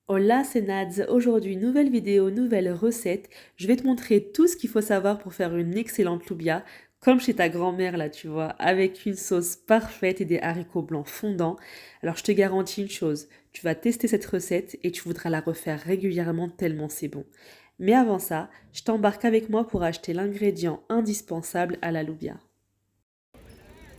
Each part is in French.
Hola, c'est Nads. Aujourd'hui, nouvelle vidéo, nouvelle recette. Je vais te montrer tout ce qu'il faut savoir pour faire une excellente loubia, comme chez ta grand-mère là, tu vois, avec une sauce parfaite et des haricots blancs fondants. Alors, je te garantis une chose, tu vas tester cette recette et tu voudras la refaire régulièrement tellement c'est bon. Mais avant ça, je t'embarque avec moi pour acheter l'ingrédient indispensable à la loubia.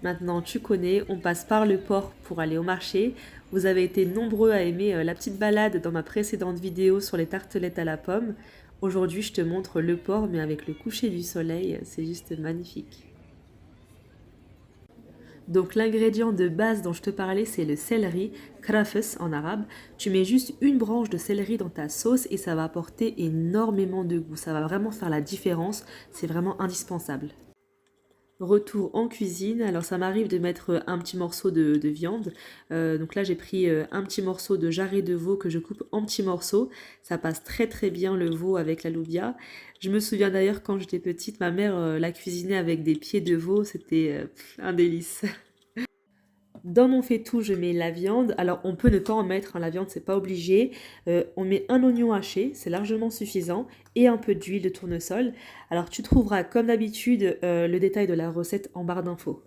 Maintenant, tu connais, on passe par le port pour aller au marché. Vous avez été nombreux à aimer la petite balade dans ma précédente vidéo sur les tartelettes à la pomme. Aujourd'hui, je te montre le port, mais avec le coucher du soleil, c'est juste magnifique. Donc l'ingrédient de base dont je te parlais, c'est le céleri, krafes en arabe. Tu mets juste une branche de céleri dans ta sauce et ça va apporter énormément de goût. Ça va vraiment faire la différence, c'est vraiment indispensable. Retour en cuisine, alors ça m'arrive de mettre un petit morceau de viande. Donc là j'ai pris un petit morceau de jarret de veau que je coupe en petits morceaux. Ça passe très très bien le veau avec la loubia. Je me souviens d'ailleurs quand j'étais petite, ma mère la cuisinait avec des pieds de veau, c'était un délice. Dans mon faitout, je mets la viande. Alors, on peut ne pas en mettre, hein, la viande, c'est pas obligé. On met un oignon haché, c'est largement suffisant, et un peu d'huile de tournesol. Alors, tu trouveras, comme d'habitude, le détail de la recette en barre d'infos.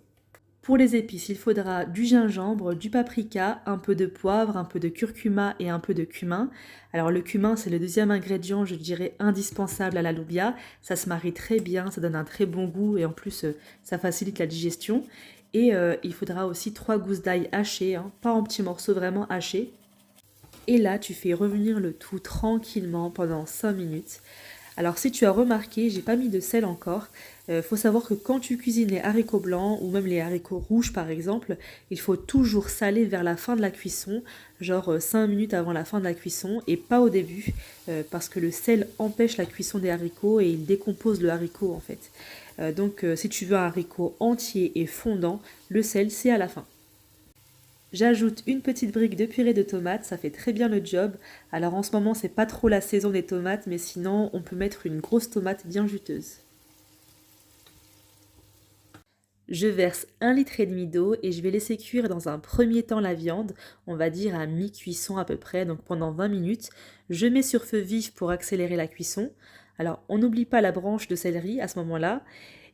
Pour les épices, il faudra du gingembre, du paprika, un peu de poivre, un peu de curcuma et un peu de cumin. Alors le cumin, c'est le deuxième ingrédient, je dirais, indispensable à la loubia. Ça se marie très bien, ça donne un très bon goût et en plus, ça facilite la digestion. Et il faudra aussi 3 gousses d'ail hachées, hein, pas en petits morceaux, vraiment hachés. Et là, tu fais revenir le tout tranquillement pendant 5 minutes. Alors si tu as remarqué, j'ai pas mis de sel encore. Faut savoir que quand tu cuisines les haricots blancs ou même les haricots rouges par exemple, il faut toujours saler vers la fin de la cuisson, genre 5 minutes avant la fin de la cuisson et pas au début, parce que le sel empêche la cuisson des haricots et il décompose le haricot en fait. Donc si tu veux un haricot entier et fondant, le sel c'est à la fin. J'ajoute une petite brique de purée de tomates, ça fait très bien le job. Alors en ce moment, c'est pas trop la saison des tomates, mais sinon, on peut mettre une grosse tomate bien juteuse. Je verse 1,5 litre d'eau et je vais laisser cuire dans un premier temps la viande, on va dire à mi-cuisson à peu près, donc pendant 20 minutes. Je mets sur feu vif pour accélérer la cuisson. Alors on n'oublie pas la branche de céleri à ce moment-là.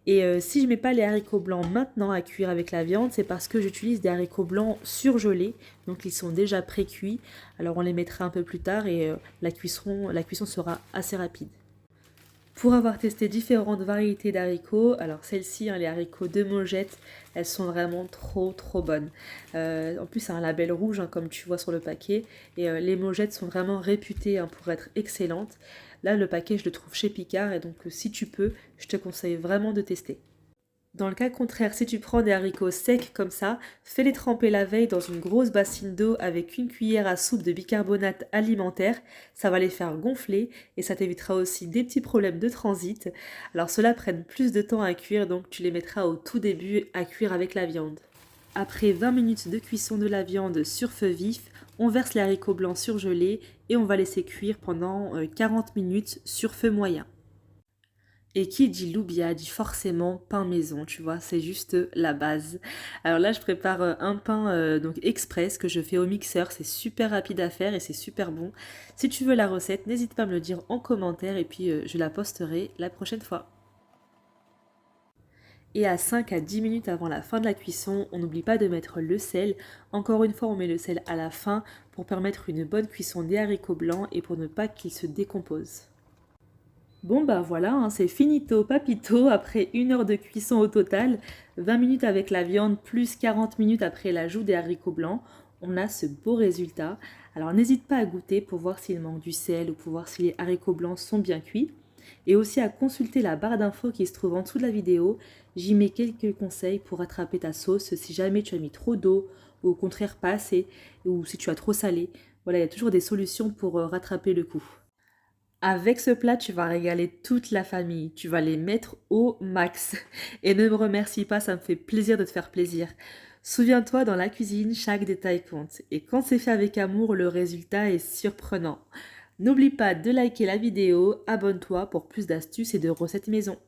Et si je ne mets pas les haricots blancs maintenant à cuire avec la viande, c'est parce que j'utilise des haricots blancs surgelés, donc ils sont déjà pré-cuits. Alors on les mettra un peu plus tard et la cuisson sera assez rapide. Pour avoir testé différentes variétés d'haricots, alors celles-ci, hein, les haricots de Mojette, elles sont vraiment trop trop bonnes. En plus, c'est un label rouge, hein, comme tu vois sur le paquet, et les Mojettes sont vraiment réputées, hein, pour être excellentes. Là, le paquet, je le trouve chez Picard, et donc si tu peux, je te conseille vraiment de tester. Dans le cas contraire, si tu prends des haricots secs comme ça, fais-les tremper la veille dans une grosse bassine d'eau avec une cuillère à soupe de bicarbonate alimentaire. Ça va les faire gonfler et ça t'évitera aussi des petits problèmes de transit. Alors cela prenne plus de temps à cuire, donc tu les mettras au tout début à cuire avec la viande. Après 20 minutes de cuisson de la viande sur feu vif, on verse les haricots blancs surgelés et on va laisser cuire pendant 40 minutes sur feu moyen. Et qui dit loubia dit forcément pain maison, tu vois, c'est juste la base. Alors là, je prépare un pain donc express que je fais au mixeur, c'est super rapide à faire et c'est super bon. Si tu veux la recette, n'hésite pas à me le dire en commentaire et puis je la posterai la prochaine fois. Et à 5 à 10 minutes avant la fin de la cuisson, on n'oublie pas de mettre le sel. Encore une fois, on met le sel à la fin pour permettre une bonne cuisson des haricots blancs et pour ne pas qu'ils se décomposent. Bon bah voilà, hein, c'est finito papito après 1 heure de cuisson au total, 20 minutes avec la viande plus 40 minutes après l'ajout des haricots blancs, on a ce beau résultat. Alors n'hésite pas à goûter pour voir s'il manque du sel ou pour voir si les haricots blancs sont bien cuits. Et aussi à consulter la barre d'infos qui se trouve en dessous de la vidéo, j'y mets quelques conseils pour rattraper ta sauce si jamais tu as mis trop d'eau ou au contraire pas assez ou si tu as trop salé. Voilà, il y a toujours des solutions pour rattraper le coup. Avec ce plat, tu vas régaler toute la famille. Tu vas les mettre au max. Et ne me remercie pas, ça me fait plaisir de te faire plaisir. Souviens-toi, dans la cuisine, chaque détail compte. Et quand c'est fait avec amour, le résultat est surprenant. N'oublie pas de liker la vidéo, abonne-toi pour plus d'astuces et de recettes maison.